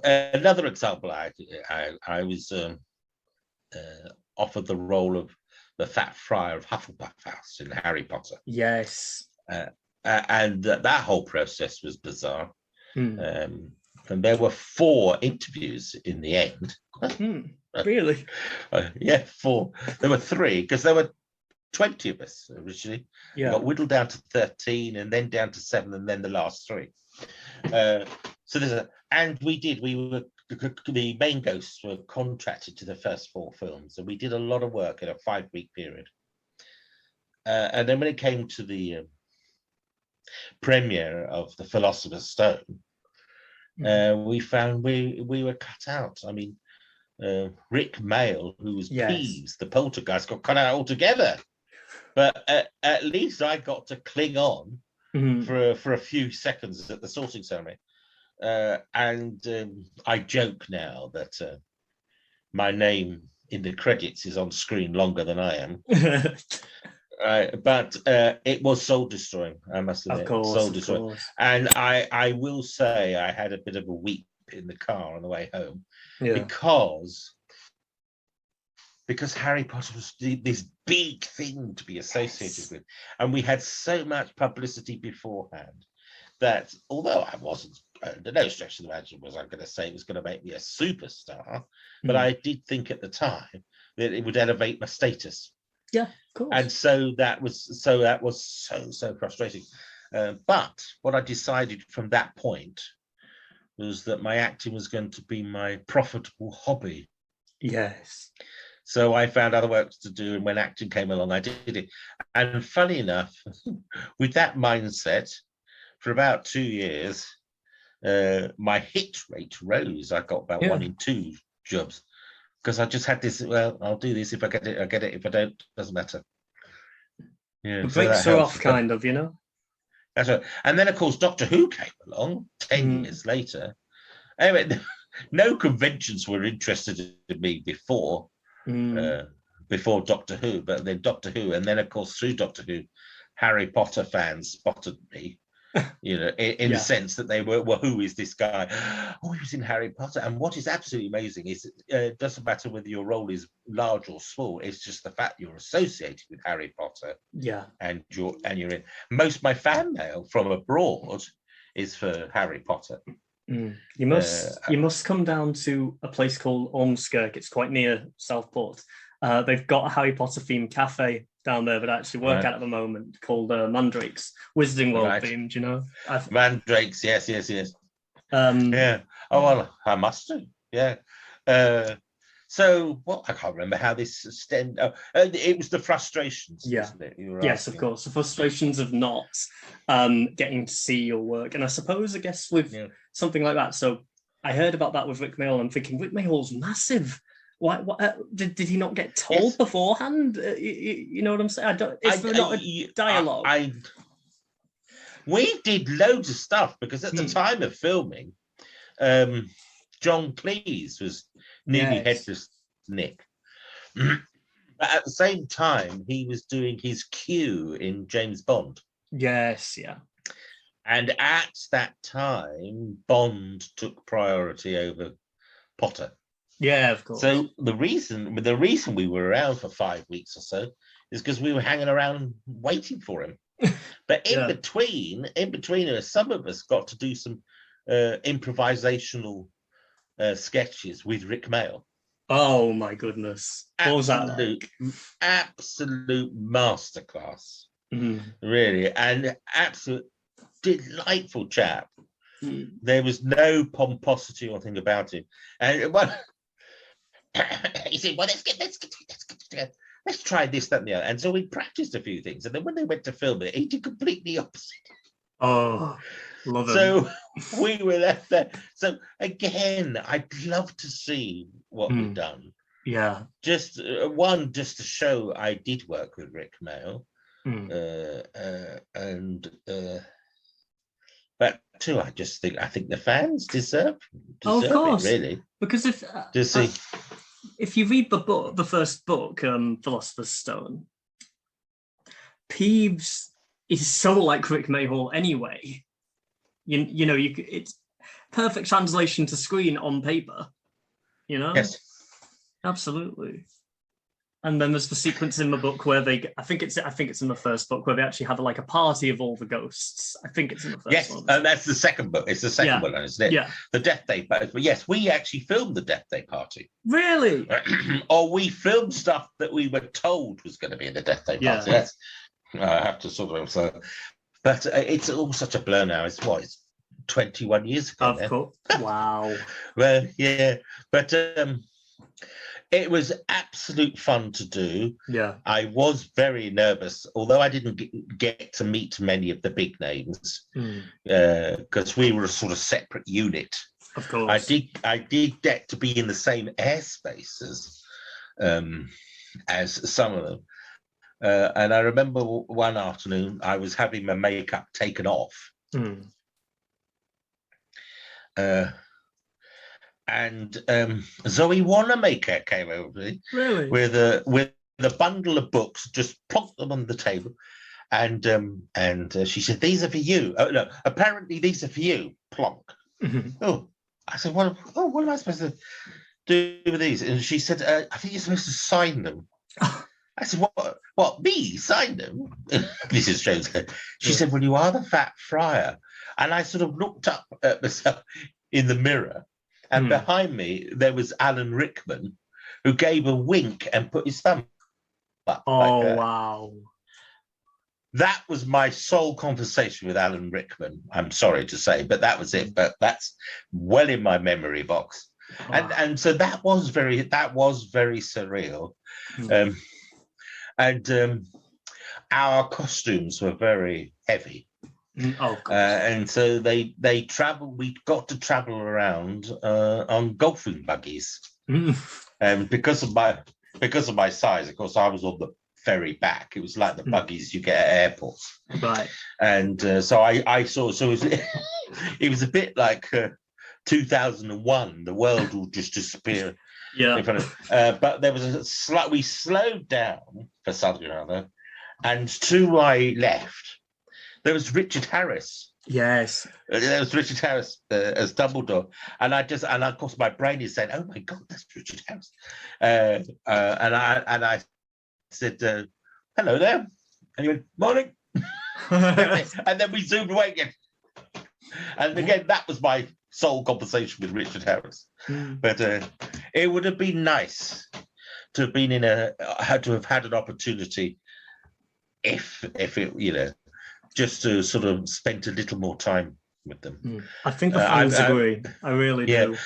Another example, I was offered the role of the Fat Friar of Hufflepuff House in Harry Potter. Yes. And that whole process was bizarre. Mm. And there were 4 interviews in the end. Really? Yeah, 4. There were 3 because there were 20 of us originally. Yeah. Got whittled down to 13 and then down to 7 and then the last 3. So there's the main ghosts were contracted to the first 4 films, and we did a lot of work in a 5-week period. And then when it came to the premiere of The Philosopher's Stone, we found we were cut out. I mean, Rick Mail, who was Peeves, the poltergeist, got cut out altogether. But at least I got to cling on for a few seconds at the sorting ceremony. And I joke now that my name in the credits is on screen longer than I am. But it was soul destroying, I must admit. Of course, soul destroying. And I will say I had a bit of a weep in the car on the way home because Harry Potter was this big thing to be associated with. And we had so much publicity beforehand that although I wasn't, no stretch of the imagination was I'm going to say it was going to make me a superstar, but I did think at the time that it would elevate my status. Yeah, of course. And so that was so frustrating. But what I decided from that point was that my acting was going to be my profitable hobby. Yes. So I found other work to do, and when acting came along, I did it. And funny enough, with that mindset, for about 2 years, my hit rate rose. I got about 1 in 2 jobs because I just had this. Well, I'll do this if I get it. I get it. If I don't, doesn't matter. Yeah, it breaks her off, kind of, you know. That's right. And then, of course, Doctor Who came along 10 years later. Anyway, no conventions were interested in me before Doctor Who, but then Doctor Who, and then, of course, through Doctor Who, Harry Potter fans spotted me. You know, in the sense that they were, well, who is this guy? Oh, he was in Harry Potter. And what is absolutely amazing is it doesn't matter whether your role is large or small. It's just the fact you're associated with Harry Potter. Yeah. And you're in. Most of my fan mail from abroad is for Harry Potter. You must come down to a place called Ormskirk. It's quite near Southport. They've got a Harry Potter themed cafe down there that I actually work at the moment called Mandrake's, Wizarding World themed, you know. Mandrake's, yes. Yeah. Oh, well, I must do. Yeah. So, well, I can't remember how this stemmed. It was the frustrations, wasn't it? Yes, of course. The frustrations of not getting to see your work. And I guess with something like that. So I heard about that with Rick Mayall. I'm thinking, Rick Mayall's massive. Why did he not get told beforehand? You know what I'm saying? Is there not a dialogue? We did loads of stuff because at the time of filming, John Cleese was nearly headless Nick. But at the same time, he was doing his Q in James Bond. Yes, yeah. And at that time, Bond took priority over Potter. Yeah, of course. So the reason we were around for 5 weeks or so is because we were hanging around waiting for him. But in between, some of us got to do some improvisational sketches with Rick Mayall. Oh my goodness! What was that like? Absolute masterclass, really, and absolute delightful chap. There was no pomposity or thing about him, and he said, "Well, let's try this, that, and the other." And so we practiced a few things, and then when they went to film it, he did completely opposite. Oh, love it. So we were left there. So again, I'd love to see what we've done. Yeah. Just to show I did work with Rick Mayall, but two, I think the fans deserve of course. it, really. Because if you read the first book, Philosopher's Stone, Peeves is so like Rick Mayall anyway. perfect translation to screen on paper. You know? Yes. Absolutely. And then there's the sequence in the book where I think it's in the first book where they actually have like a party of all the ghosts. I think it's in the first one. Yes, and that's the second book. It's the second one, isn't it? Yeah. The Death Day party. But yes, we actually filmed the Death Day party. Really? Or we filmed stuff that we were told was going to be in the Death Day party. Yes. I have to sort of. But it's all such a blur now. It's 21 years ago. Of course. Wow. Well, yeah, but it was absolute fun to do. Yeah. I was very nervous, although I didn't get to meet many of the big names because we were a sort of separate unit. Of course. I did get to be in the same airspace as some of them. And I remember one afternoon I was having my makeup taken off. And Zoe Wanamaker came over to me with a bundle of books, just plonked them on the table, and she said, "These are for you." Oh no, apparently these are for you. Plonk. Oh, I said, "What am I supposed to do with these?" And she said, "I think you're supposed to sign them." I said, "What? Me sign them?" This is strange. She said, "Well, you are the Fat Friar," and I sort of looked up at myself in the mirror. And behind me, there was Alan Rickman, who gave a wink and put his thumb up. Oh, wow. That was my sole conversation with Alan Rickman, I'm sorry to say, but that was it. But that's well in my memory box. Wow. And so that was very surreal. And our costumes were very heavy. And so we got to travel around on golfing buggies. And because of my size, of course, I was on the very back. It was like the buggies you get at airports. Right. And so I saw, so it was a bit like 2001, the world will just disappear. Yeah. In front of, but there was we slowed down for something or other, and to my left, there was Richard Harris. Yes. There was Richard Harris as Dumbledore. And of course, my brain is saying, "Oh my God, that's Richard Harris." And I said, "Hello there." And he went, "Morning." And then we zoomed away again. And again, that was my sole conversation with Richard Harris. But it would have been nice to have been had an opportunity if it, just to sort of spend a little more time with them. I think the fans agree. I really do.